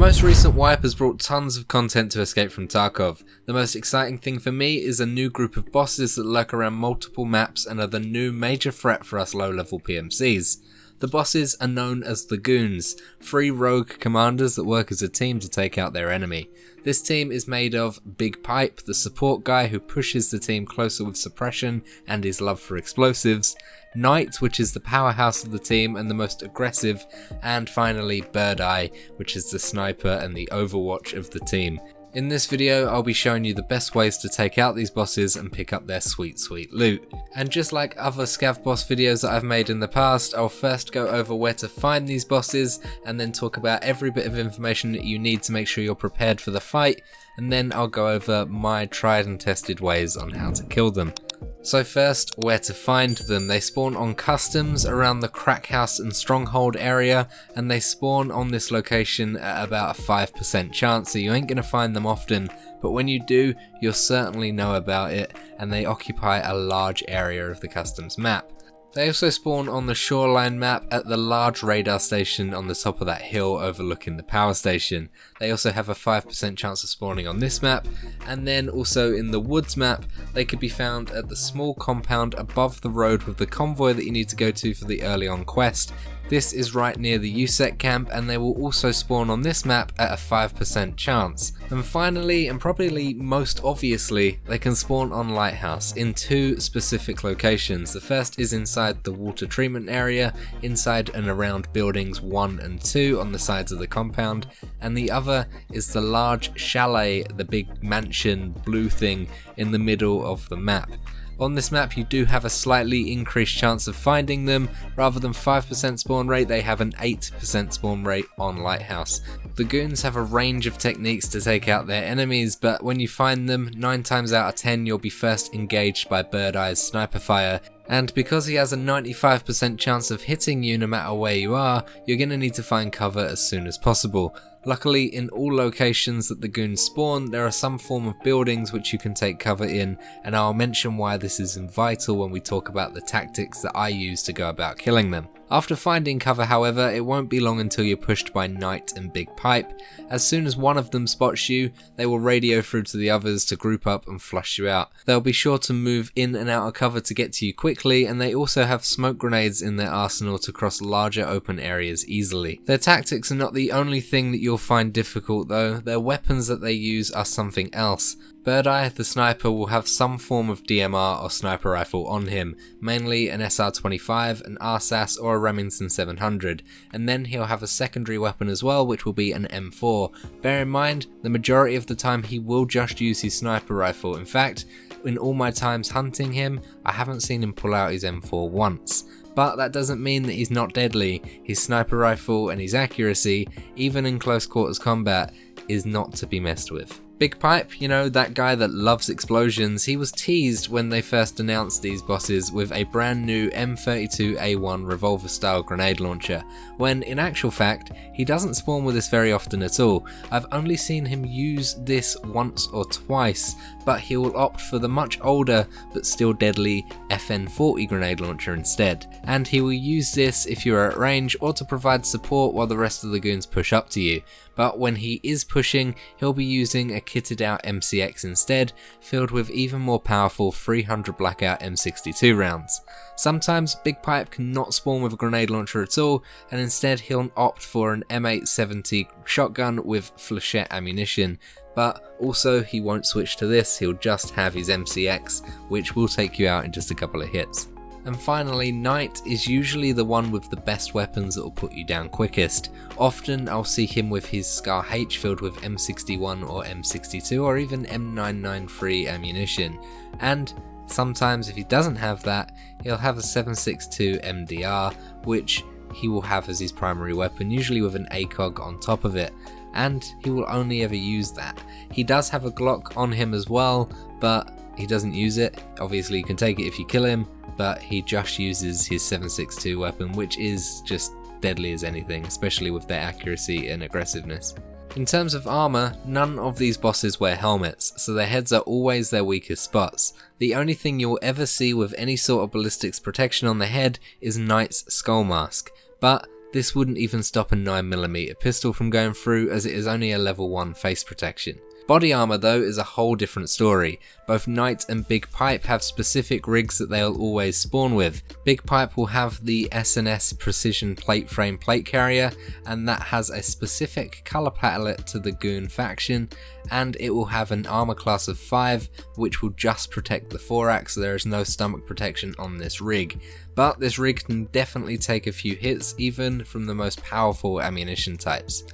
most recent wipe has brought tons of content to escape from Tarkov. The most exciting thing for me is a new group of bosses that lurk around multiple maps and are the new major threat for us low-level PMCs. The bosses are known as the Goons, 3 rogue commanders that work as a team to take out their enemy. This team is made of Big Pipe, the support guy who pushes the team closer with suppression and his love for explosives, Knight, which is the powerhouse of the team and the most aggressive, and finally Bird Eye, which is the sniper and the overwatch of the team. In this video, I'll be showing you the best ways to take out these bosses and pick up their sweet loot. And just like other Scav boss videos that I've made in the past, I'll first go over where to find these bosses and then talk about every bit of information that you need to make sure you're prepared for the fight, and then I'll go over my tried and tested ways on how to kill them. So first, where to find them. They spawn on customs around the crack house and stronghold area, and they spawn on this location at about a 5% chance, so you ain't gonna find them often, but when you do, you'll certainly know about it, and they occupy a large area of the customs map. They also spawn on the Shoreline map at the large radar station on the top of that hill overlooking the power station. They also have a 5% chance of spawning on this map, and then also in the woods map, they could be found at the small compound above the road with the convoy that you need to go to for the early on quest. This is right near the USEC camp, and they will also spawn on this map at a 5% chance. And finally, and probably most obviously, they can spawn on Lighthouse in 2 specific locations. The first is inside the water treatment area, inside and around buildings 1 and 2 on the sides of the compound, and the other is the large Chalet, the big mansion blue thing in the middle of the map. On this map you do have a slightly increased chance of finding them. Rather than 5% spawn rate, they have an 8% spawn rate on Lighthouse. The Goons have a range of techniques to take out their enemies, but when you find them, 9 times out of 10 you'll be first engaged by Bird Eye's sniper fire, and because he has a 95% chance of hitting you no matter where you are, you're going to need to find cover as soon as possible. Luckily, in all locations that the Goons spawn, there are some form of buildings which you can take cover in, and I'll mention why this is vital when we talk about the tactics that I use to go about killing them. After finding cover, however, it won't be long until you're pushed by Knight and Big Pipe. As soon as one of them spots you, they will radio through to the others to group up and flush you out. They'll be sure to move in and out of cover to get to you quickly, and they also have smoke grenades in their arsenal to cross larger open areas easily. Their tactics are not the only thing that you'll find difficult though. Their weapons that they use are something else. Bird Eye, the sniper, will have some form of DMR or sniper rifle on him, mainly an SR-25, an RSAS or a Remington 700, and then he'll have a secondary weapon as well, which will be an M4. Bear in mind, the majority of the time he will just use his sniper rifle. In fact, in all my times hunting him, I haven't seen him pull out his M4 once. But that doesn't mean that he's not deadly. His sniper rifle and his accuracy, even in close quarters combat, is not to be messed with. Big Pipe, you know, that guy that loves explosions, he was teased when they first announced these bosses with a brand new M32A1 revolver style grenade launcher, when in actual fact, he doesn't spawn with this very often at all. I've only seen him use this once or twice, but he will opt for the much older but still deadly FN40 grenade launcher instead. And he will use this if you are at range or to provide support while the rest of the Goons push up to you. But when he is pushing, he'll be using a kitted out MCX instead, filled with even more powerful 300 blackout M62 rounds. Sometimes Big Pipe cannot spawn with a grenade launcher at all, and instead he'll opt for an M870 shotgun with flechette ammunition. But also he won't switch to this, he'll just have his MCX, which will take you out in just a couple of hits. And finally, Knight is usually the one with the best weapons that will put you down quickest. Often I'll see him with his Scar H filled with M61 or M62 or even M993 ammunition. And sometimes if he doesn't have that, he'll have a 7.62 MDR, which he will have as his primary weapon, usually with an ACOG on top of it. And he will only ever use that. He does have a Glock on him as well, but he doesn't use it. Obviously you can take it if you kill him, but he just uses his 7.62 weapon, which is just deadly as anything, especially with their accuracy and aggressiveness. In terms of armor, none of these bosses wear helmets, so their heads are always their weakest spots. The only thing you'll ever see with any sort of ballistics protection on the head is Knight's skull mask, but this wouldn't even stop a 9mm pistol from going through, as it is only a level 1 face protection. Body armor though is a whole different story. Both Knight and Big Pipe have specific rigs that they'll always spawn with. Big Pipe will have the S&S Precision Plate Frame Plate Carrier, and that has a specific colour palette to the Goon faction, and it will have an armor class of 5, which will just protect the thorax, so there is no stomach protection on this rig. But this rig can definitely take a few hits, even from the most powerful ammunition types.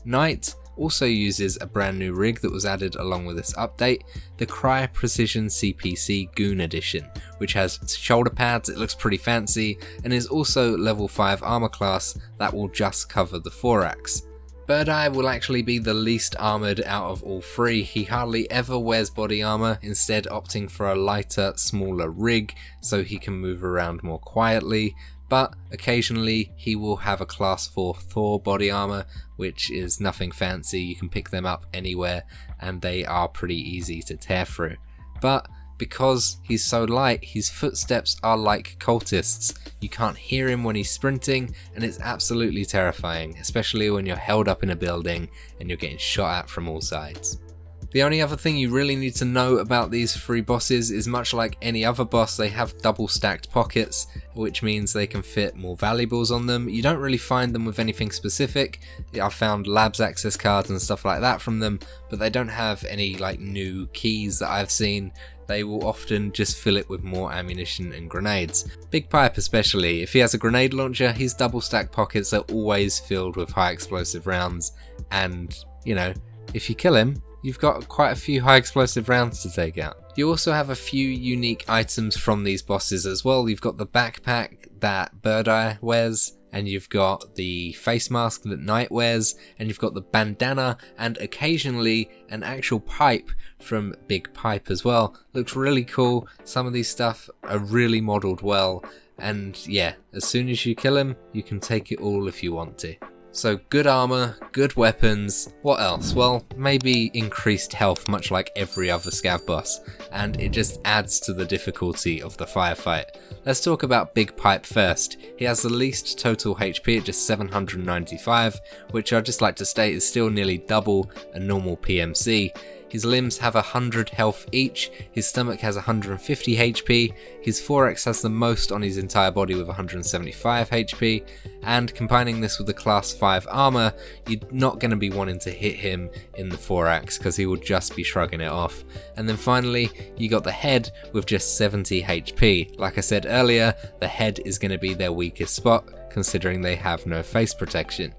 Knight also uses a brand new rig that was added along with this update, the Cry Precision CPC Goon Edition, which has shoulder pads, it looks pretty fancy, and is also level 5 armor class that will just cover the thorax. Birdeye will actually be the least armoured out of all three. He hardly ever wears body armour, instead opting for a lighter, smaller rig so he can move around more quietly, but occasionally he will have a class 4 Thor body armour, which is nothing fancy. You can pick them up anywhere and they are pretty easy to tear through. But because he's so light, his footsteps are like cultists. You can't hear him when he's sprinting, and it's absolutely terrifying, especially when you're held up in a building and you're getting shot at from all sides. The only other thing you really need to know about these three bosses is, much like any other boss, they have double stacked pockets, which means they can fit more valuables on them. You don't really find them with anything specific. I've found labs access cards and stuff like that from them, but they don't have any like new keys that I've seen. They will often just fill it with more ammunition and grenades. Big Pipe especially, if he has a grenade launcher, his double stacked pockets are always filled with high explosive rounds, and you know, if you kill him, you've got quite a few high explosive rounds to take out. You also have a few unique items from these bosses as well. You've got the backpack that Birdeye wears, and you've got the face mask that Knight wears, and you've got the bandana and occasionally an actual pipe from Big Pipe as well. Looks really cool. Some of these stuff are really modelled well, and yeah, as soon as you kill him, you can take it all if you want to. So good armor, good weapons, what else? Well, maybe increased health, much like every other Scav boss, and it just adds to the difficulty of the firefight. Let's talk about Big Pipe first. He has the least total HP at just 795, which I'd just like to state is still nearly double a normal PMC. His limbs have 100 health each, his stomach has 150 HP, his thorax has the most on his entire body with 175 HP, and combining this with the class 5 armor, you're not going to be wanting to hit him in the thorax because he will just be shrugging it off. And then finally, you got the head with just 70 HP. Like I said earlier, the head is going to be their weakest spot, considering they have no face protection.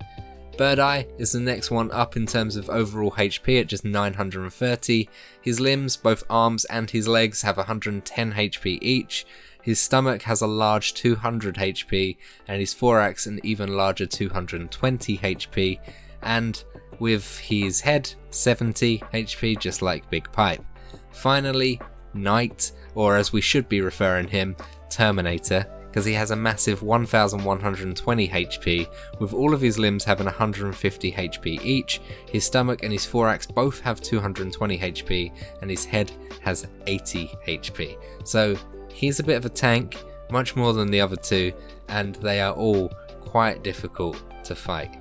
Birdeye is the next one up in terms of overall HP at just 930. His limbs, both arms and his legs, have 110 HP each. His stomach has a large 200 HP, and his thorax an even larger 220 HP, and with his head 70 HP, just like Big Pipe. Finally, Knight, or as we should be referring him, Terminator, because he has a massive 1120 HP, with all of his limbs having 150 HP each. His stomach and his thorax both have 220 HP, and his head has 80 HP. So he's a bit of a tank, much more than the other two, and they are all quite difficult to fight.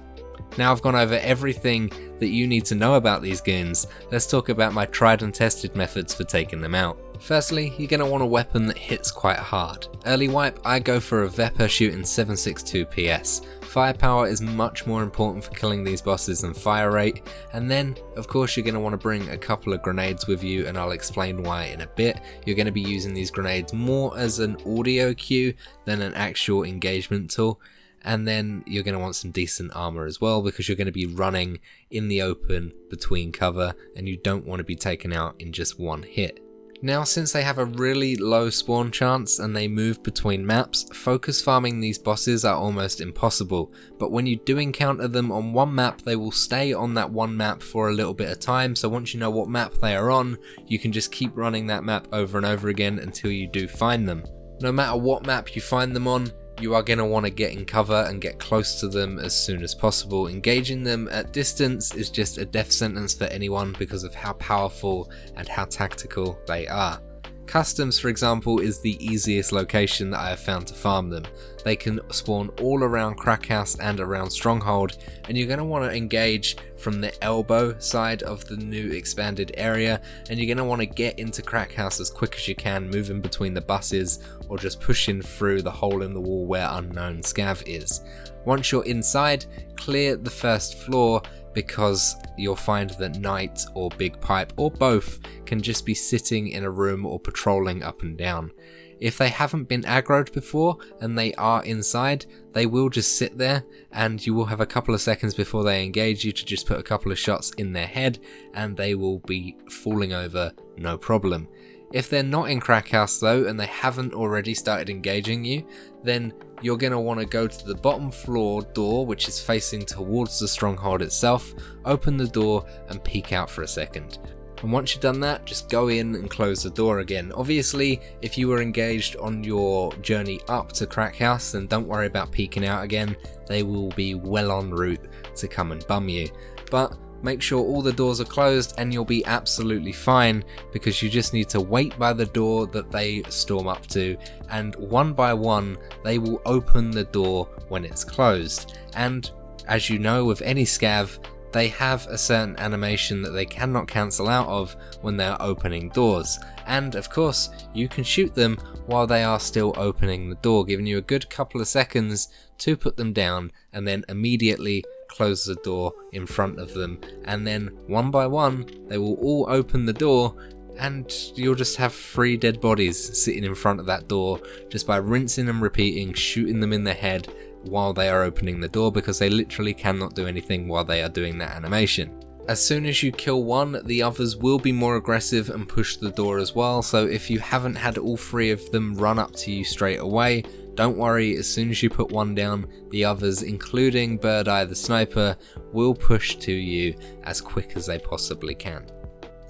Now I've gone over everything that you need to know about these goons, let's talk about my tried and tested methods for taking them out. Firstly, you're going to want a weapon that hits quite hard. Early wipe, I go for a Vepr shooting 762 PS. Firepower is much more important for killing these bosses than fire rate, and then of course you're going to want to bring a couple of grenades with you, and I'll explain why in a bit. You're going to be using these grenades more as an audio cue than an actual engagement tool. And then you're going to want some decent armor as well, because you're going to be running in the open between cover, and you don't want to be taken out in just one hit. Now, since they have a really low spawn chance and they move between maps, focus farming these bosses are almost impossible, but when you do encounter them on one map, they will stay on that one map for a little bit of time, so once you know what map they are on, you can just keep running that map over and over again until you do find them. No matter what map you find them on, you are going to want to get in cover and get close to them as soon as possible. Engaging them at distance is just a death sentence for anyone because of how powerful and how tactical they are. Customs, for example, is the easiest location that I have found to farm them. They can spawn all around Crackhouse and around Stronghold, and you're going to want to engage from the elbow side of the new expanded area, and you're going to want to get into Crackhouse as quick as you can, moving between the buses or just pushing through the hole in the wall where unknown Scav is. Once you're inside, clear the first floor, because you'll find that Knight or Big Pipe or both can just be sitting in a room or patrolling up and down. If they haven't been aggroed before and they are inside, they will just sit there, and you will have a couple of seconds before they engage you to just put a couple of shots in their head, and they will be falling over no problem. If they're not in Crackhouse though, and they haven't already started engaging you, then you're going to want to go to the bottom floor door, which is facing towards the stronghold itself, open the door and peek out for a second. And once you've done that, just go in and close the door again. Obviously, if you were engaged on your journey up to Crackhouse, then don't worry about peeking out again. They will be well en route to come and bum you. But make sure all the doors are closed and you'll be absolutely fine, because you just need to wait by the door that they storm up to, and one by one they will open the door when it's closed. And as you know, with any Scav, they have a certain animation that they cannot cancel out of when they're opening doors, and of course you can shoot them while they are still opening the door, giving you a good couple of seconds to put them down, and then immediately close the door in front of them, and then one by one they will all open the door, and you'll just have 3 dead bodies sitting in front of that door just by rinsing and repeating, shooting them in the head while they are opening the door, because they literally cannot do anything while they are doing that animation. As soon as you kill one, the others will be more aggressive and push the door as well, so if you haven't had all 3 of them run up to you straight away, don't worry, as soon as you put one down, the others, including Bird Eye the sniper, will push to you as quick as they possibly can.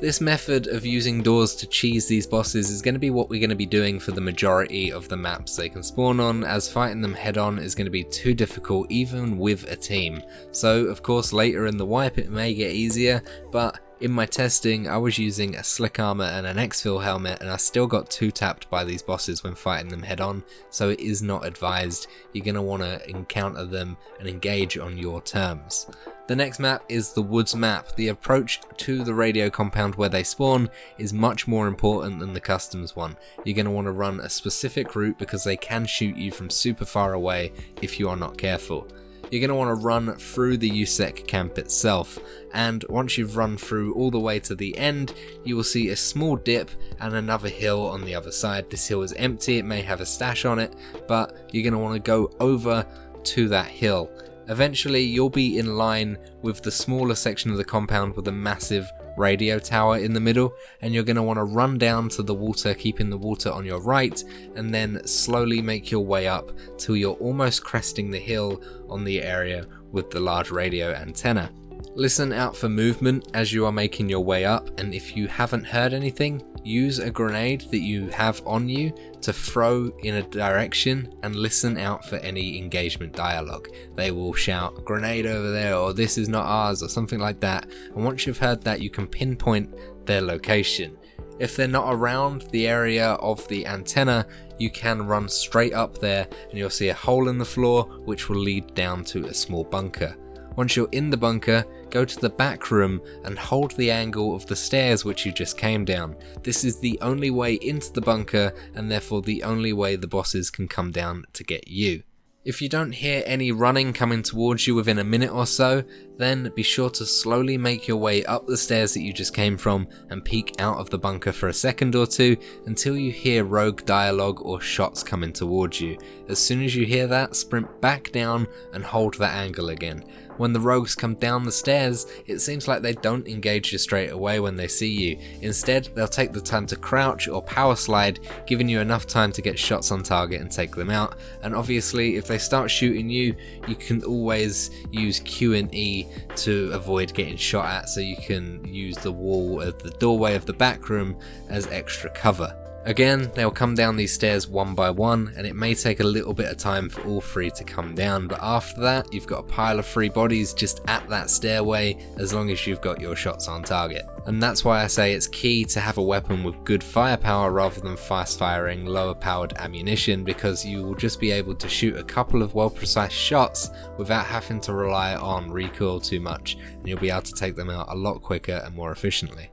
This method of using doors to cheese these bosses is going to be what we're going to be doing for the majority of the maps they can spawn on, as fighting them head on is going to be too difficult even with a team. So of course later in the wipe it may get easier, but in my testing I was using a slick armor and an exfil helmet, and I still got 2-tapped by these bosses when fighting them head on, so it is not advised. You're going to want to encounter them and engage on your terms. The next map is the Woods map. The approach to the radio compound where they spawn is much more important than the customs one. You're going to want to run a specific route because they can shoot you from super far away if you are not careful. You're going to want to run through the USEC camp itself, and once you've run through all the way to the end, you will see a small dip and another hill on the other side. This hill is empty, it may have a stash on it, but you're going to want to go over to that hill. Eventually you'll be in line with the smaller section of the compound with a massive radio tower in the middle, and you're going to want to run down to the water, keeping the water on your right, and then slowly make your way up till you're almost cresting the hill on the area with the large radio antenna. Listen out for movement as you are making your way up, and if you haven't heard anything, use a grenade that you have on you to throw in a direction and listen out for any engagement dialogue. They will shout "grenade over there" or "this is not ours" or something like that, and once you've heard that you can pinpoint their location. If they're not around the area of the antenna, you can run straight up there and you'll see a hole in the floor which will lead down to a small bunker. Once you're in the bunker, go to the back room and hold the angle of the stairs which you just came down. This is the only way into the bunker, and therefore the only way the bosses can come down to get you. If you don't hear any running coming towards you within a minute or so, then be sure to slowly make your way up the stairs that you just came from and peek out of the bunker for a second or two until you hear rogue dialogue or shots coming towards you. As soon as you hear that, sprint back down and hold that angle again. When the rogues come down the stairs, it seems like they don't engage you straight away when they see you. Instead, they'll take the time to crouch or power slide, giving you enough time to get shots on target and take them out. And obviously, if they start shooting you, you can always use Q and E to avoid getting shot at, so you can use the wall of the doorway of the back room as extra cover. Again, they'll come down these stairs one by one, and it may take a little bit of time for all 3 to come down, but after that you've got a pile of 3 bodies just at that stairway as long as you've got your shots on target. and that's why I say it's key to have a weapon with good firepower rather than fast firing lower powered ammunition, because you will just be able to shoot a couple of well precise shots without having to rely on recoil too much, and you'll be able to take them out a lot quicker and more efficiently.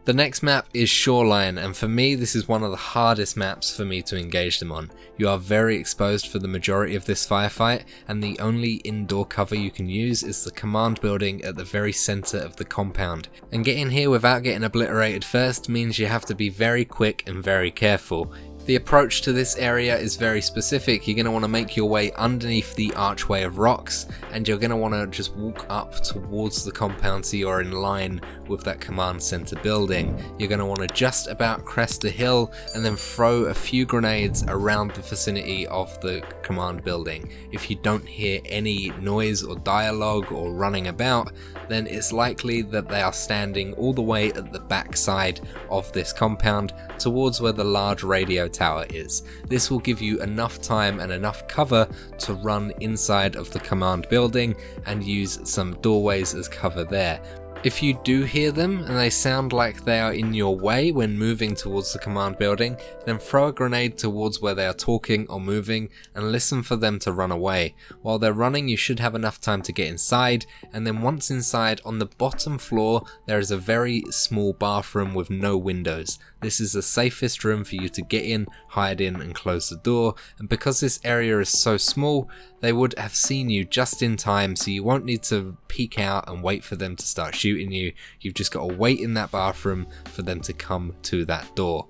The next map is Shoreline, and for me this is one of the hardest maps for me to engage them on. You are very exposed for the majority of this firefight, and the only indoor cover you can use is the command building at the very centre of the compound. And getting here without getting obliterated first means you have to be very quick and very careful. The approach to this area is very specific. You're going to want to make your way underneath the archway of rocks, and you're going to want to just walk up towards the compound so you're in line with that command center building. You're going to want to just about crest a hill and then throw a few grenades around the vicinity of the command building. If you don't hear any noise or dialogue or running about, then it's likely that they are standing all the way at the back side of this compound towards where the large radio tower is. This will give you enough time and enough cover to run inside of the command building and use some doorways as cover there. If you do hear them and they sound like they are in your way when moving towards the command building, then throw a grenade towards where they are talking or moving and listen for them to run away. While they're running, you should have enough time to get inside, and then once inside, on the bottom floor there is a very small bathroom with no windows. This is the safest room for you to get in, hide in and close the door, and because this area is so small, they would have seen you just in time, so you won't need to peek out and wait for them to start shooting you. You've just got to wait in that bathroom for them to come to that door.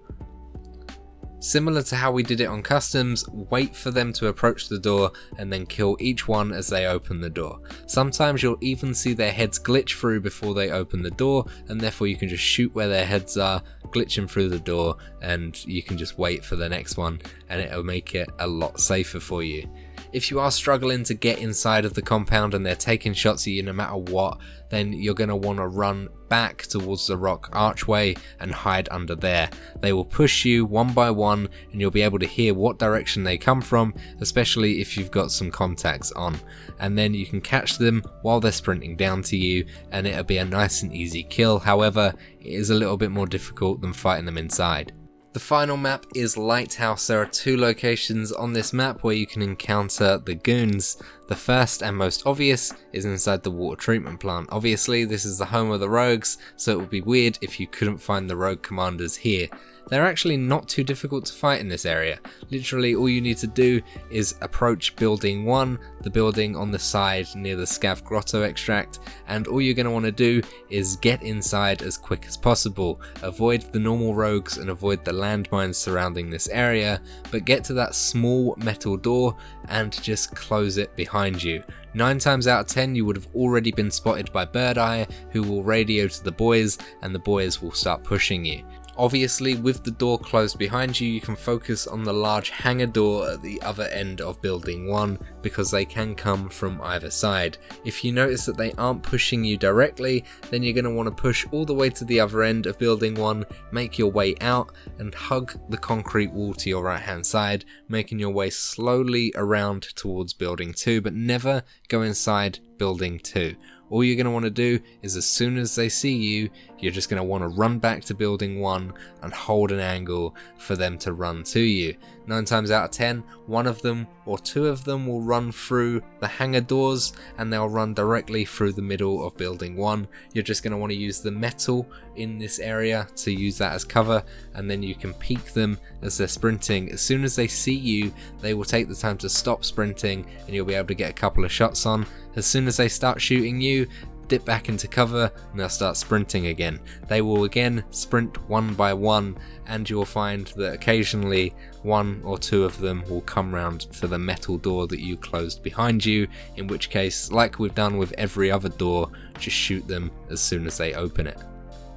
Similar to how we did it on customs, wait for them to approach the door and then kill each one as they open the door. Sometimes you'll even see their heads glitch through before they open the door, and therefore you can just shoot where their heads are, glitching through the door, and you can just wait for the next one, and it'll make it a lot safer for you. If you are struggling to get inside of the compound and they're taking shots at you no matter what, then you're going to want to run back towards the rock archway and hide under there. They will push you one by one and you'll be able to hear what direction they come from, especially if you've got some contacts on. And then you can catch them while they're sprinting down to you and it'll be a nice and easy kill. However, it is a little bit more difficult than fighting them inside. The final map is Lighthouse. There are two locations on this map where you can encounter the Goons. The first and most obvious is inside the water treatment plant. Obviously, this is the home of the rogues, so it would be weird if you couldn't find the rogue commanders here. They're actually not too difficult to fight in this area. Literally all you need to do is approach building 1, the building on the side near the Scav grotto extract, and all you're going to want to do is get inside as quick as possible. Avoid the normal rogues and avoid the landmines surrounding this area, but get to that small metal door and just close it behind you. 9 times out of 10 you would have already been spotted by Bird Eye, who will radio to the boys and the boys will start pushing you. Obviously, with the door closed behind you, you can focus on the large hangar door at the other end of building 1 because they can come from either side. If you notice that they aren't pushing you directly, then you're going to want to push all the way to the other end of building 1, make your way out and hug the concrete wall to your right hand side, making your way slowly around towards building 2, but never go inside building 2. All you're going to want to do is as soon as they see you, you're just going to want to run back to building 1 and hold an angle for them to run to you. 9 times out of 10, one of them or 2 of them will run through the hangar doors and they'll run directly through the middle of building 1. You're just going to want to use the metal in this area to use that as cover, and then you can peek them as they're sprinting. As soon as they see you, they will take the time to stop sprinting and you'll be able to get a couple of shots on. As soon as they start shooting you, dip back into cover and they'll start sprinting again. They will again sprint one by one, and you'll find that occasionally 1 or 2 of them will come round to the metal door that you closed behind you, in which case, like we've done with every other door, just shoot them as soon as they open it.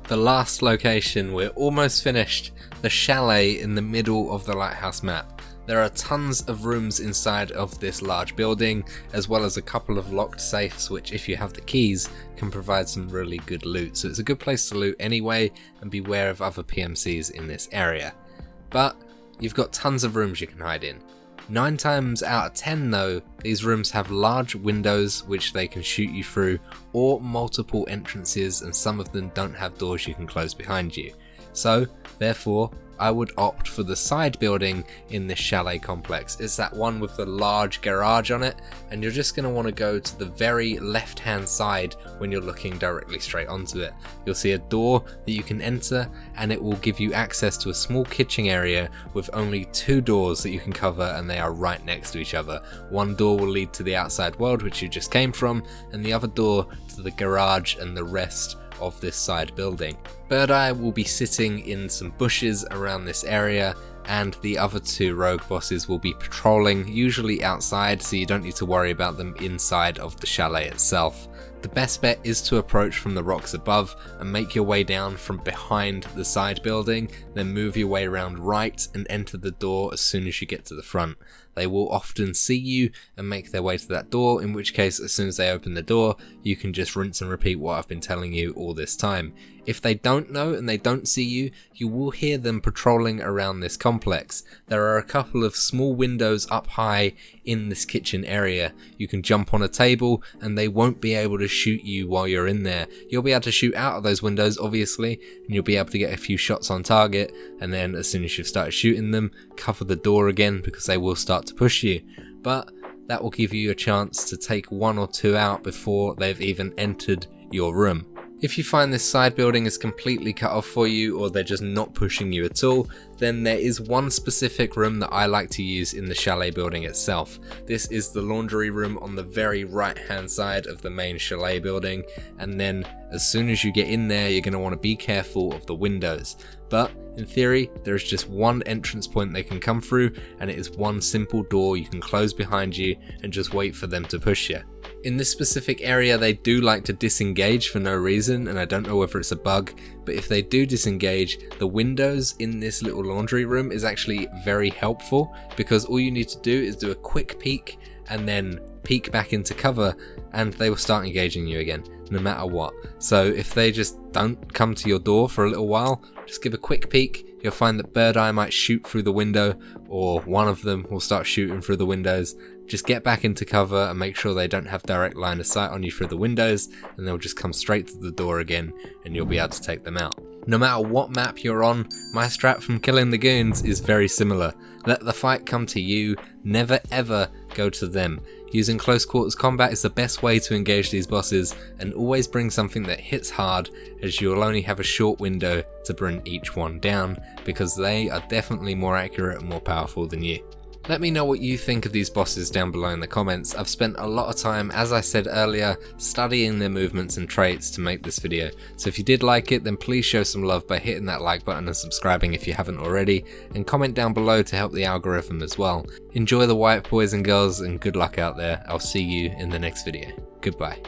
The last location, we're almost finished, the Chalet in the middle of the Lighthouse map. There are tons of rooms inside of this large building, as well as a couple of locked safes which, if you have the keys, can provide some really good loot. So it's a good place to loot anyway, and beware of other PMCs in this area. But you've got tons of rooms you can hide in. 9 times out of 10 though, these rooms have large windows which they can shoot you through, or multiple entrances, and some of them don't have doors you can close behind you. So therefore I would opt for the side building in this chalet complex. It's that one with the large garage on it, and you're just going to want to go to the very left hand side when you're looking directly straight onto it. You'll see a door that you can enter, and it will give you access to a small kitchen area with only 2 doors that you can cover, and they are right next to each other. One door will lead to the outside world which you just came from, and the other door to the garage and the rest of this side building. Bird Eye will be sitting in some bushes around this area, and the other 2 rogue bosses will be patrolling, usually outside, so you don't need to worry about them inside of the chalet itself. The best bet is to approach from the rocks above and make your way down from behind the side building, then move your way around right and enter the door as soon as you get to the front. They will often see you and make their way to that door, in which case as soon as they open the door you can just rinse and repeat what I've been telling you all this time. If they don't know and they don't see you, you will hear them patrolling around this complex. There are a couple of small windows up high in this kitchen area. You can jump on a table and they won't be able to shoot you while you're in there. You'll be able to shoot out of those windows obviously, and you'll be able to get a few shots on target, and then as soon as you've started shooting them, cover the door again because they will start to push you. But that will give you a chance to take 1 or 2 out before they've even entered your room. If you find this side building is completely cut off for you, or they're just not pushing you at all, then there is one specific room that I like to use in the chalet building itself. This is the laundry room on the very right hand side of the main chalet building, and then as soon as you get in there you're going to want to be careful of the windows. But in theory there is just one entrance point they can come through, and it is one simple door you can close behind you and just wait for them to push you. In this specific area they do like to disengage for no reason, and I don't know whether it's a bug, but if they do disengage, the windows in this little laundry room is actually very helpful, because all you need to do is do a quick peek and then peek back into cover and they will start engaging you again no matter what. So if they just don't come to your door for a little while, just give a quick peek. You'll find that Bird Eye might shoot through the window, or one of them will start shooting through the windows. Just get back into cover and make sure they don't have direct line of sight on you through the windows, and they'll just come straight to the door again and you'll be able to take them out. No matter what map you're on, my strat from killing the goons is very similar. Let the fight come to you, never ever go to them. Using close quarters combat is the best way to engage these bosses, and always bring something that hits hard, as you'll only have a short window to bring each one down, because they are definitely more accurate and more powerful than you. Let me know what you think of these bosses down below in the comments. I've spent a lot of time, as I said earlier, studying their movements and traits to make this video. So if you did like it, then please show some love by hitting that like button and subscribing if you haven't already, and comment down below to help the algorithm as well. Enjoy the white boys and girls, and good luck out there. I'll see you in the next video. Goodbye.